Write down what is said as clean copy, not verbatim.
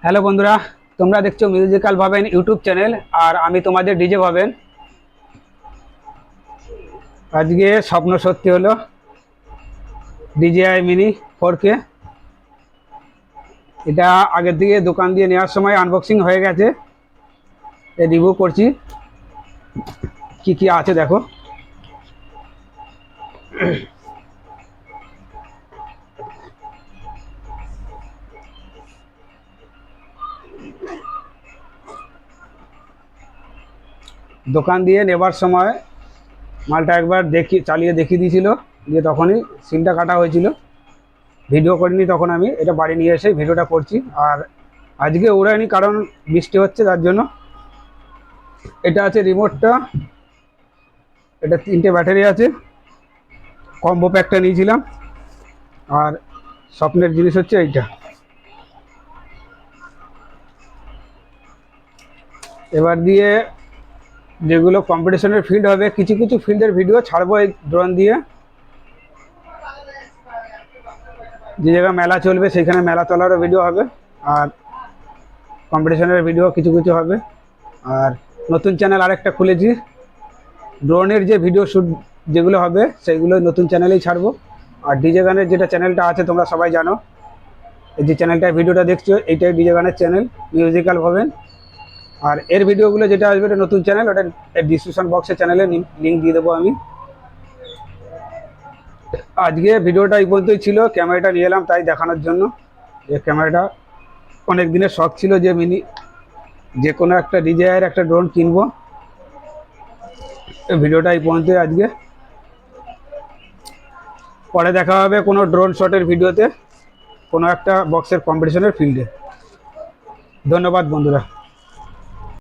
Hello বন্ধুরা, তোমরা দেখছো মিউজিক্যাল ভাবেন ইউটিউব চ্যানেল। আর আমি তোমাদের ডিজে ভাবেন। আজকে স্বপ্ন সত্যি হলো, DJI মিনি 4K। এটা আগের দিকে দোকান দিয়ে নেওয়ার সময় আনবক্সিং হয়ে গেছে, রিভিউ করছি কি কি আছে দেখো। দোকান দিয়ে নেবার সময় মালটা একবার চালিয়ে দেখিয়ে দিয়েছিল, দিয়ে তখনই সিনটা কাটা হয়েছিল। ভিডিও করিনি তখন, আমি এটা বাড়ি নিয়ে এসে ভিডিওটা করছি। আর আজকে উড়াইনি কারণ বৃষ্টি হচ্ছে, তার জন্য। এটা আছে রিমোটটা, এটা 3টে ব্যাটারি আছে, কম্বো প্যাকটা নিয়েছিলাম। আর স্বপ্নের জিনিস হচ্ছে এইটা। এবার দিয়ে যেগুলো কম্পিটিশনের ফিল্ড হবে, কিছু কিছু ফিল্ডের ভিডিও ছাড়বো এই ড্রোন দিয়ে। যে জায়গায় মেলা চলবে সেখানে মেলা চলারও ভিডিও হবে, আর কম্পিটিশনের ভিডিও কিছু কিছু হবে। আর নতুন চ্যানেল আরেকটা খুলেছি, ড্রোনের যে ভিডিও শ্যুট যেগুলো হবে সেগুলো নতুন চ্যানেলেই ছাড়বো। আর ডিজে গানের যেটা চ্যানেলটা আছে তোমরা সবাই জানো, এই যে চ্যানেলটায় ভিডিওটা দেখছো এইটাই ডিজে গানের চ্যানেল, মিউজিক্যাল ভাবেন। আর এর ভিডিওগুলো যেটা আসবে এটা নতুন চ্যানেল, ওটা ডিসক্রিপশন বক্সে চ্যানেলে লিঙ্ক দিয়ে দেবো আমি। আজকে ভিডিওটা এই পর্যন্তই ছিল। ক্যামেরাটা নিয়ে এলাম তাই দেখানোর জন্য, যে ক্যামেরাটা অনেক দিনের শখ ছিল যে যে কোনো একটা DJI-এর একটা ড্রোন কিনবো। ভিডিওটা এই পর্যন্তই আজকে। পরে দেখা হবে কোনো ড্রোন শটের ভিডিওতে, কোনো একটা বক্সের কম্পিটিশনের ফিল্ডে। ধন্যবাদ বন্ধুরা।